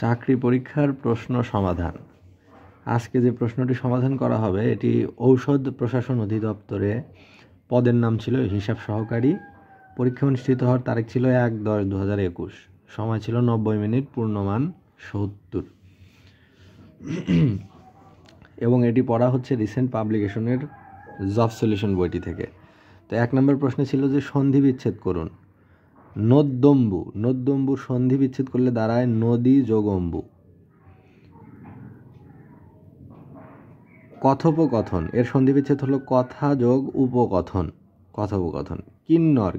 চাকরি পরীক্ষার প্রশ্ন সমাধান। আজকে যে প্রশ্নটি সমাধান করা হবে এটি ঔষধ প্রশাসন অধিদপ্তরে পদের নাম ছিল হিসাব সহকারী। পরীক্ষা অনুষ্ঠিত হওয়ার তারিখ ছিল 1/10/2021। সময় ছিল 90 মিনিট, পূর্ণমান 70। এবং এটি পড়া হচ্ছে রিসেন্ট পাবলিকেশনের জব সলিউশন বইটি থেকে। তো 1 নম্বর প্রশ্নে ছিল যে সন্ধি বিচ্ছেদ করুন। নদ্যম্বুর সন্ধি বিচ্ছেদ করলে দাঁড়ায় নদী যোগ অম্বু। কথোপকথন এর সন্ধি বিচ্ছেদ হলো কথা যোগ উপকথন, কথোপকথন।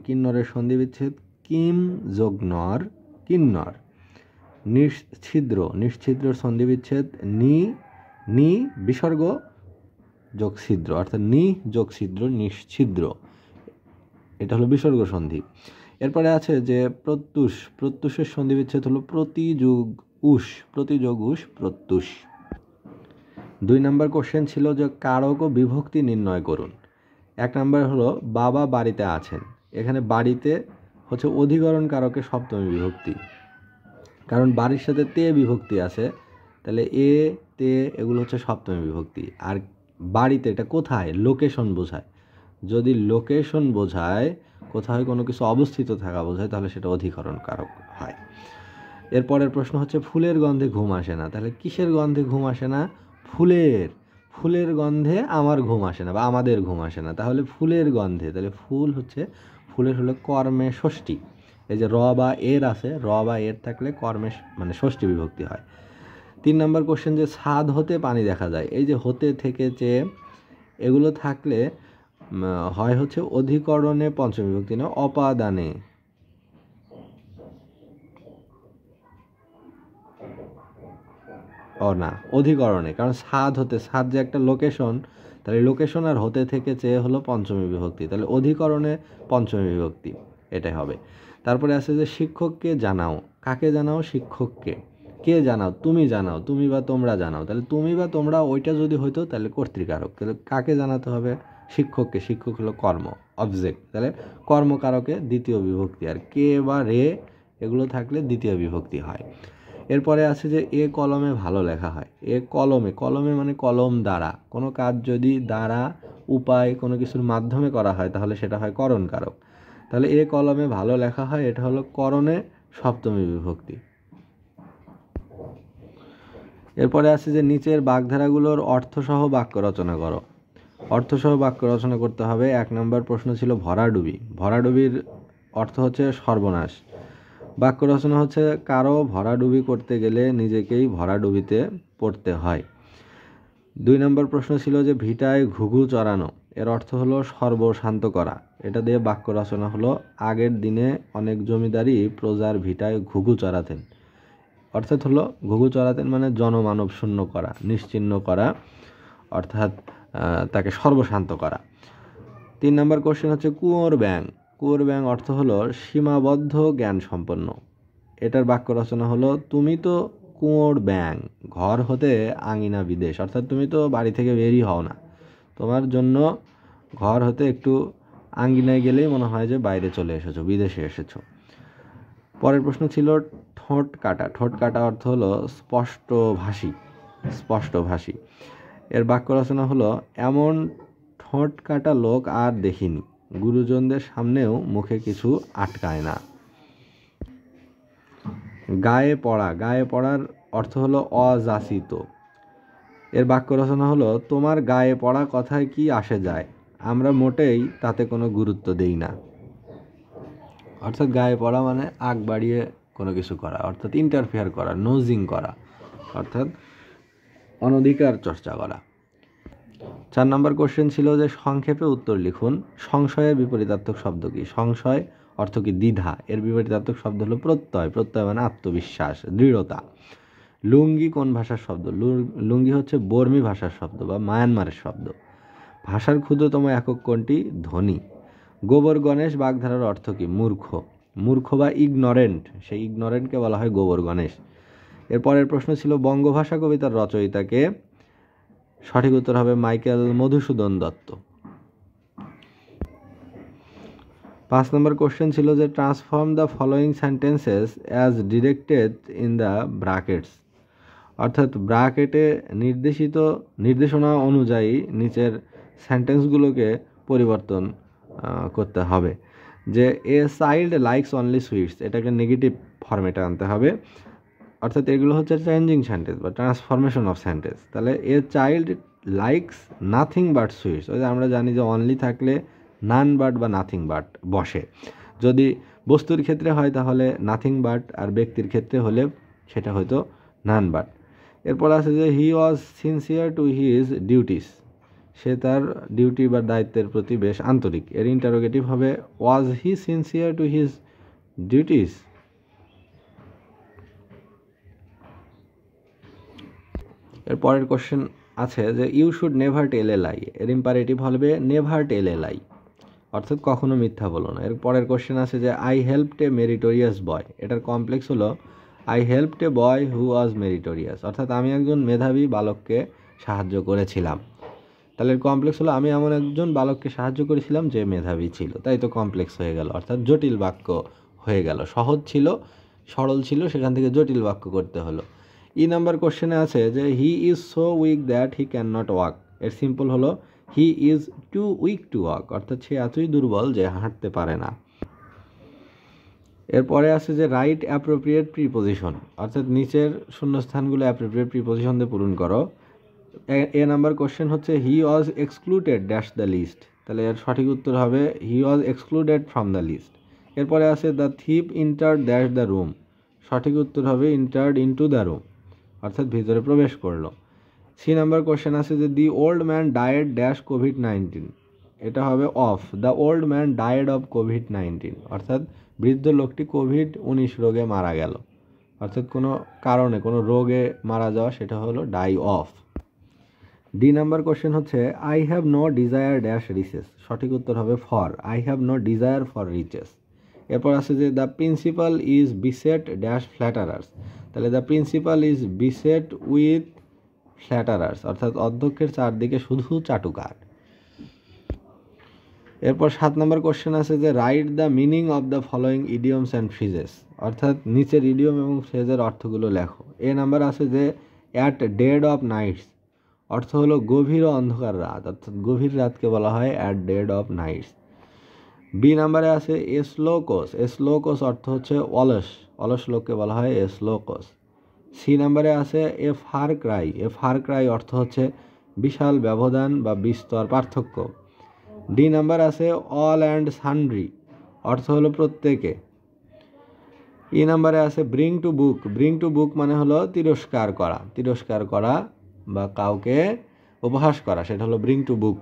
কিন্নরের সন্ধি বিচ্ছেদ কিম যোগ নর, কিন্নর। নিশ্ছিদ্রের সন্ধি বিচ্ছেদ নি বিসর্গ যোগ ছিদ্র, অর্থাৎ নি যোগ ছিদ্র, নিশ্ছিদ্র। এটা হলো বিসর্গ সন্ধি। এরপরে আছে যে প্রত্যুষের সন্ধি বিচ্ছেদ হলো প্রতি যোগ উষ, প্রত্যুষ। 2 নম্বর কোশ্চেন ছিল যে কারক ও বিভক্তি নির্ণয় করুন। 1 নম্বর হলো বাবা বাড়িতে আছেন। এখানে বাড়িতে হচ্ছে অধিকরণ কারকের সপ্তমী বিভক্তি, কারণ বাড়ির সাথে তে বিভক্তি আছে, তাহলে এ তে এগুলো হচ্ছে সপ্তমী বিভক্তি। আর বাড়িতে এটা কোথায়, লোকেশন বোঝায়। যদি লোকেশন বোঝায়, কোথায় কোনো কিছু অবস্থিত থাকা বোঝায়, তাহলে সেটা অধিকরণ কারক হয়। এরপরের প্রশ্ন হচ্ছে ফুলের গন্ধে ঘুম আসে না। তাহলে কিসের গন্ধে ঘুম আসে না? ফুলের গন্ধে আমার ঘুম আসে না বা আমাদের ঘুম আসে না। তাহলে ফুলের গন্ধে, তাহলে ফুলের হলো কর্মে ষষ্ঠী। এই যে র বা এর আছে, র বা এর থাকলে কর্মে মানে ষষ্ঠী বিভক্তি হয়। 3 নম্বর কোশ্চেন যে ছাদ হতে পানি দেখা যায়। এই যে হতে থেকে যে এগুলো থাকলে হয় হচ্ছে অধিকরণে পঞ্চমী বিভক্তি, না অপাদানে। না, অধিকরণে, কারণ ছাদ যে একটা লোকেশন, তাহলে লোকেশন আর হতে থেকে চেয়ে হলো পঞ্চমী বিভক্তি, তাহলে অধিকরণে পঞ্চমী বিভক্তি, এটাই হবে। তারপরে আছে যে শিক্ষককে জানাও। কাকে জানাও? শিক্ষককে। কে জানাও? তুমি জানাও, তুমি বা তোমরা জানাও। তাহলে তুমি বা তোমরা ওইটা যদি হইতো তাহলে কর্তৃকারক, তাহলে কাকে জানাতে হবে? শিক্ষককে। শিক্ষক হলো কর্ম, অবজেক্ট, তাহলে কর্মকারকে দ্বিতীয় বিভক্তি। আর কে বা রে এগুলো থাকলে দ্বিতীয় বিভক্তি হয়। এরপরে আছে যে এ কলমে ভালো লেখা হয়। এ কলমে মানে কলম দ্বারা, কোনো কাজ যদি দ্বারা উপায় কোনো কিছুর মাধ্যমে করা হয় তাহলে সেটা হয় করণ কারক। তাহলে এ কলমে ভালো লেখা হয়, এটা হলো করণে সপ্তমী বিভক্তি। এরপরে আছে যে নিচের বাগধারাগুলোর অর্থসহ বাক্য রচনা করো। অর্থসহ বাক্য রচনা করতে হবে। 1 নম্বর প্রশ্ন ছিল ভরাডুবির অর্থ হচ্ছে সর্বনাশ। বাক্য রচনা হচ্ছে কারো ভরাডুবি করতে গেলে নিজেকেই ভরাডুবিতে পড়তে হয়। 2 নম্বর প্রশ্ন ছিল যে ভিটায় ঘুঘু চড়ানো। এর অর্থ হলো সর্বশান্ত করা। এটা দিয়ে বাক্য রচনা হলো আগের দিনে অনেক জমিদারই প্রজার ভিটায় ঘুঘু চড়াতেন। অর্থাৎ হলো ঘুঘু চড়াতেন মানে জনমানব শূন্য করা, নিশ্চিহ্ন করা, অর্থাৎ তাকে সর্বশান্ত করা। 3 নম্বর কোশ্চেন হচ্ছে কুয়োর ব্যাং অর্থ হলো সীমাবদ্ধ জ্ঞান সম্পন্ন। এটার বাক্য রচনা হলো তুমি তো কুয়োর ব্যাং, ঘর হতে আঙিনা বিদেশ। অর্থাৎ তুমি তো বাড়ি থেকে বেরই হও না, তোমার জন্য ঘর হতে একটু আঙ্গিনায় গেলেই মনে হয় যে বাইরে চলে এসেছো, বিদেশে এসেছো। পরের প্রশ্ন ছিল ঠোঁট কাটা অর্থ হলো স্পষ্টভাষী। এর বাক্য রচনা হলো এমন ঠোঁট কাটা লোক আর দেখিনি, গুরুজনদের সামনেও মুখে কিছু আটকায় না। গায়ে পড়ার অর্থ হলো অযাচিত। এর বাক্য রচনা হলো তোমার গায়ে পড়া কথায় কি আসে যায়, আমরা মোটেই তাতে কোনো গুরুত্ব দেই না। অর্থাৎ গায়ে পড়া মানে আগ বাড়িয়ে কোনো কিছু করা, অর্থাৎ ইন্টারফেয়ার করা, নোজিং করা, অর্থাৎ অনধিকার চর্চা করা। 4 নম্বর কোশ্চেন ছিল যে সংক্ষেপে উত্তর লিখুন। সংশয়ের বিপরীতার্থক শব্দ কি? সংশয় অর্থ কি? দ্বিধা। এর বিপরীতার্থক শব্দ হলো প্রত্যয় মানে আত্মবিশ্বাস, দৃঢ়তা। লুঙ্গি কোন ভাষার শব্দ? লুঙ্গি হচ্ছে বর্মী ভাষার শব্দ বা মায়ানমারের শব্দ। ভাষার ক্ষুদ্রতম একক কোনটি? ধ্বনি। গোবর গণেশ বাগধারার অর্থ কি? মূর্খ বা ইগনোরেন্ট, সেই ইগনোরেন্টকে বলা হয় গোবর গণেশ। এরপরের প্রশ্ন ছিল বঙ্গভাষা কবিতার রচয়িতাকে? সঠিক উত্তর হবে মাইকেল মধুসূদন দত্ত। 5 নম্বর কোশ্চেন ছিল যে transform the following sentences as directed in the brackets, অর্থাৎ ব্র্যাকেটে নির্দেশনা অনুযায়ী নিচের সেন্টেন্সগুলোকে পরিবর্তন করতে হবে। যে a child likes only sweets, এটাকে নেগেটিভ ফর্মেটে আনতে হবে, অর্থাৎ এগুলো হচ্ছে চেঞ্জিং সেন্টেন্স বা ট্রান্সফরমেশন অফ সেন্টেন্স। তাহলে a child likes nothing but sweets, ওই যে আমরা জানি যে অনলি থাকলে নান বাট বা নাথিং বাট বসে, যদি বস্তুর ক্ষেত্রে হয় তাহলে নাথিং বাট, আর ব্যক্তির ক্ষেত্রে হলে সেটা হয়তো নান বাট। এরপর আছে যে হি ওয়াজ সিনসিয়ার টু হিজ ডিউটিস, সে তার ডিউটি বা দায়িত্বের প্রতি বেশ আন্তরিক। এর ইন্টারোগেটিভ হবে ওয়াজ হি সিনসিয়ার টু হিজ ডিউটিস। এর পরের কোশ্চেন আছে যে ইউ শুড নেভার টেল এ লাই, এর ইম্পারেটিভ হবে নেভার টেল এ লাই, অর্থাৎ কখনো মিথ্যা বলো না। এর পরের কোশ্চেন আছে যে আই হেল্পড এ মেরিটোরিয়াস বয়, এটার কমপ্লেক্স হলো I helped A boy who was meritorious, অর্থাৎ আমি একজন মেধাবী বালককে সাহায্য করেছিলাম। তাহলে এর কমপ্লেক্স হলো আমি এমন একজন বালককে সাহায্য করেছিলাম যে মেধাবী ছিল, তাই তো কমপ্লেক্স হয়ে গেল, অর্থাৎ জটিল বাক্য হয়ে গেল। সহজ ছিল, সরল ছিল, সেখান থেকে জটিল বাক্য করতে হলো। ই নাম্বার কোশ্চেনে আছে যে he is so weak that he can not walk, এর সিম্পল হলো he is too weak to walk, অর্থাৎ সে এতই দুর্বল যে হাঁটতে পারে না। এরপরে আছে যে রাইট অ্যাপ্রোপ্রিয়েট প্রিপোজিশন, অর্থাৎ নিচের শূন্যস্থানগুলো অ্যাপ্রোপ্রিয়েট প্রিপোজিশন দিয়ে পূরণ করো। এ নাম্বার কোশ্চেন হচ্ছে হি ওয়াজ এক্সক্লুডেড ড্যাশ দ্য লিস্ট, তাহলে এর সঠিক উত্তর হবে হি ওয়াজ এক্সক্লুডেড ফ্রম দ্য লিস্ট। এরপরে আছে the thief entered dash the room, সঠিক উত্তর হবে ইন্টার্ড ইনটু দ্য রুম, অর্থাৎ ভিতরে প্রবেশ করলো। সি নাম্বার কোশ্চেন আছে যে the old man died dash COVID-19, এটা হবে of the old man died of COVID-19, অর্থাৎ বৃদ্ধ লোকটি কোভিড-19 রোগে মারা গেল, অর্থাৎ কোনো কারণে কোনো রোগে মারা যাওয়া, সেটা হলো die of. D number question হচ্ছে I have no desire dash riches, সঠিক উত্তর হবে for I have no desire for riches. এরপর আছে যে the principal is beset dash flatterers, তাহলে the principal is beset with flatterers, অর্থাৎ অধ্যক্ষের চারদিকে শুধু চাটুকার। এরপর 7 নম্বর কোশ্চেন আছে যে write the meaning of the following idioms and phrases, অর্থাৎ নিচের ইডিয়ম এবং ফ্রেজের অর্থগুলো লেখো। এ নাম্বার আছে যে অ্যাট ডেড অফ নাইটস, অর্থ হলো গভীর অন্ধকার রাত, অর্থাৎ গভীর রাতকে বলা হয় at dead of nights. B নাম্বারে আছে এ স্লোকোস, এ স্লোকোস অর্থ হচ্ছে অলস, অলস লোককে বলা হয় এ স্লোকোস। সি নাম্বারে আছে এ ফার ক্রাই, এ ফার ক্রাই অর্থ হচ্ছে বিশাল ব্যবধান বা বিস্তর পার্থক্য। ডি নাম্বার আছে অল অ্যান্ড সান্ড্রি, অর্থ হলো প্রত্যেকে। ই নাম্বারে আছে bring to book, bring to book মানে হলো তিরস্কার করা, তিরস্কার করা বা কাউকে উপহাস করা, সেটা হলো ব্রিং টু বুক।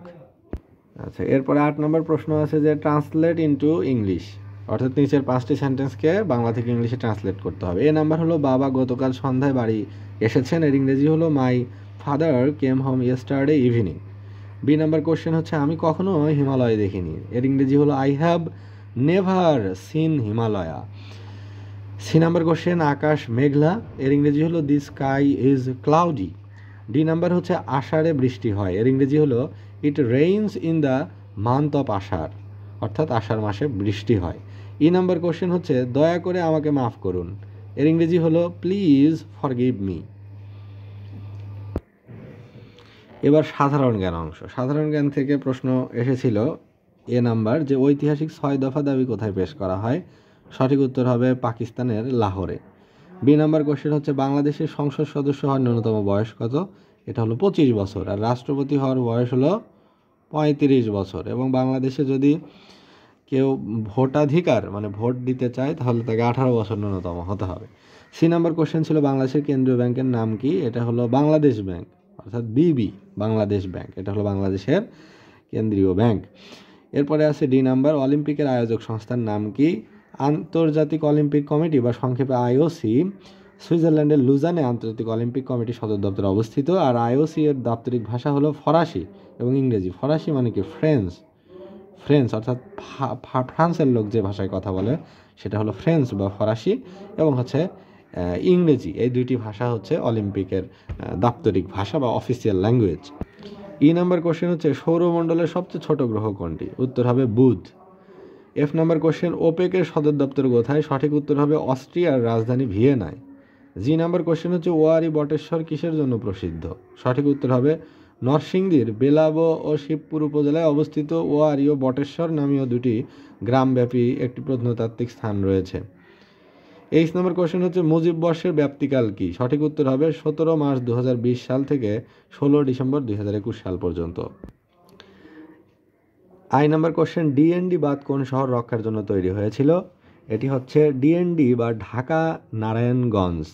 আচ্ছা, এরপরে 8 নম্বর প্রশ্ন আছে যে ট্রান্সলেট ইনটু ইংলিশ, অর্থাৎ নিচের 5টি সেন্টেন্সকে বাংলা থেকে ইংলিশে ট্রান্সলেট করতে হবে। এ নাম্বার হলো বাবা গতকাল সন্ধ্যায় বাড়ি এসেছেন, এর ইংরেজি হলো my father came home yesterday evening. B number question হচ্ছে আমি কখনো হিমালয় দেখিনি, এর ইংরেজি হলো I have never seen Himalaya. C number question আকাশ মেঘলা, এর ইংরেজি হলো the sky is cloudy. D number হচ্ছে আষাঢ়ে বৃষ্টি হয়, এর ইংরেজি হলো it rains in the month of Ashadh, অর্থাৎ আষাঢ় মাসে বৃষ্টি হয়। ই নাম্বার কোশ্চেন হচ্ছে দয়া করে আমাকে মাফ করুন, এর ইংরেজি হলো প্লিজ ফরগিভ মি। এবার সাধারণ জ্ঞান অংশ। সাধারণ জ্ঞান থেকে প্রশ্ন এসেছিল এ নাম্বার যে ঐতিহাসিক 6 দফা দাবি কোথায় পেশ করা হয়, সঠিক উত্তর হবে পাকিস্তানের লাহোরে। বি নাম্বার কোশ্চেন হচ্ছে বাংলাদেশের সংসদ সদস্য হওয়ার ন্যূনতম বয়স কত, এটা হলো 25 বছর, আর রাষ্ট্রপতি হওয়ার বয়স হলো 35 বছর, এবং বাংলাদেশে যদি কেউ ভোটাধিকার মানে ভোট দিতে চায় তাহলে তাকে 18 বছর ন্যূনতম হতে হবে। সি নাম্বার কোশ্চেন ছিল বাংলাদেশের কেন্দ্রীয় ব্যাংকের নাম কি, এটা হলো বাংলাদেশ ব্যাংক, অর্থাৎ বিবি বাংলাদেশ ব্যাংক, এটা হলো বাংলাদেশের কেন্দ্রীয় ব্যাংক। এরপরে আছে ডি নাম্বার অলিম্পিকের আয়োজক সংস্থার নাম কি, আন্তর্জাতিক অলিম্পিক কমিটি বা সংক্ষেপে আইওসি। সুইজারল্যান্ডের লুজানে আন্তর্জাতিক অলিম্পিক কমিটি সদর দপ্তর অবস্থিত, আর আইওসি এর দাপ্তরিক ভাষা হলো ফরাসি এবং ইংরেজি। ফরাসি মানে কি ফ্রেঞ্চ, ফ্রেঞ্চ অর্থাৎ ফ্রান্সের লোক যে ভাষায় কথা বলে সেটা হলো ফ্রেঞ্চ বা ফরাসি, এবং হচ্ছে ইংরেজি, এই দুইটি ভাষা হচ্ছে অলিম্পিকের দাপ্তরিক ভাষা বা official language. E number question হচ্ছে সৌরমণ্ডলের সবচেয়ে ছোট গ্রহ কোনটি, উত্তর হবে বুধ। এফ নাম্বার কোশ্চেন, ওপেকের সদর দপ্তর কোথায়? সঠিক উত্তর হবে অস্ট্রিয়ার রাজধানী ভিয়েনায়। জি নাম্বার কোশ্চেন হচ্ছে ওয়ারী বটেশ্বর কিসের জন্য প্রসিদ্ধ? সঠিক উত্তর হবে নরসিংদীর বেলাব ও শিবপুর উপজেলায় অবস্থিত ওয়ারী ও বটেশ্বর নামীয় দুটি গ্রামব্যাপী একটি প্রত্নতাত্ত্বিক স্থান রয়েছে। 23 নম্বর কোশ্চেন হচ্ছে মুজিব বর্ষের ব্যাপ্তিকাল কি? সঠিক উত্তর হবে 17 মার্চ 2020 সাল থেকে 16 ডিসেম্বর 2021 সাল পর্যন্ত। আই নাম্বার কোশ্চেন, ডিএনডি বাঁধ কোন শহর রক্ষার জন্য তৈরি হয়েছিল? এটি হচ্ছে ডিএনডি বা ঢাকা নারায়ণগঞ্জ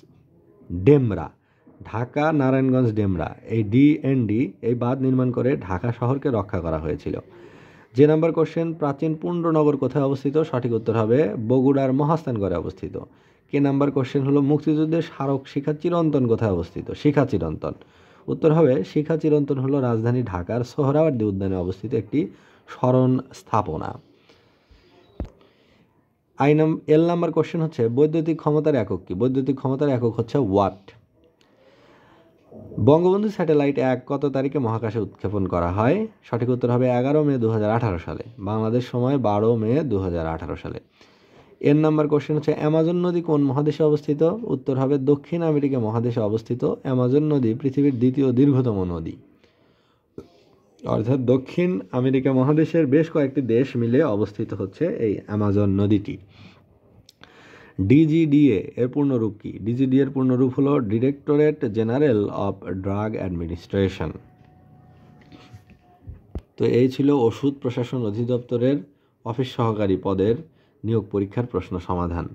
ডেমরা। ঢাকা নারায়ণগঞ্জ ডেমরা এই ডিএনডি এই বাঁধ নির্মাণ করে ঢাকা শহরকে রক্ষা করা হয়েছিল। যে নাম্বার কোশ্চেন, প্রাচীন পুণ্ডনগর কোথায় অবস্থিত? সঠিক উত্তর হবে বগুড়ার মহাস্থানগড়ে অবস্থিত। কে নাম্বার কোশ্চেন হলো মুক্তিযুদ্ধের স্মারক শিখা চিরন্তন কোথায় অবস্থিত? শিখা চিরন্তন। উত্তর হবে শিখা চিরন্তন হলো রাজধানী ঢাকার সোহরাওয়ার্দী উদ্যানে অবস্থিত একটি স্মরণ স্থাপনা। এল নাম্বার কোশ্চেন হচ্ছে বৈদ্যুতিক ক্ষমতার একক কি? বৈদ্যুতিক ক্ষমতার একক হচ্ছে ওয়াট। বঙ্গবন্ধু স্যাটেলাইট 1 কত তারিখে মহাকাশে উৎক্ষেপণ করা হয়? সঠিক উত্তর হবে 11 মে 2018 সালে। বাংলাদেশ সময় 12 মে 2018 সালে। এর নাম্বার কোশ্চেন হচ্ছে অ্যামাজন নদী কোন মহাদেশে অবস্থিত? উত্তর হবে দক্ষিণ আমেরিকা মহাদেশে অবস্থিত। অ্যামাজন নদী পৃথিবীর দ্বিতীয় দীর্ঘতম নদী, অর্থাৎ দক্ষিণ আমেরিকা মহাদেশের বেশ কয়েকটি দেশ মিলে অবস্থিত হচ্ছে এই অ্যামাজন নদীটি। ডিজিডিএ এর পূর্ণরূপ কি? ডিজিডিএ এর পূর্ণরূপ হলো directorate general of drug administration. তো এই ছিল ওষুধ প্রশাসন অধিদপ্তরের অফিস সহকারী পদের নিয়োগ পরীক্ষার প্রশ্ন সমাধান।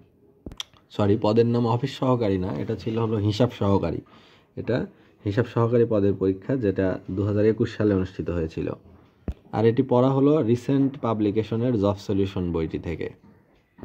পদের নাম অফিস সহকারী না, এটা ছিল হলো হিসাব সহকারী। এটা হিসাব সহকারী পদের পরীক্ষা, যেটা 2021 সালে অনুষ্ঠিত হয়েছিল। আর এটি পড়া হলো রিসেন্ট পাবলিকেশনের জব সলিউশন বইটি থেকে।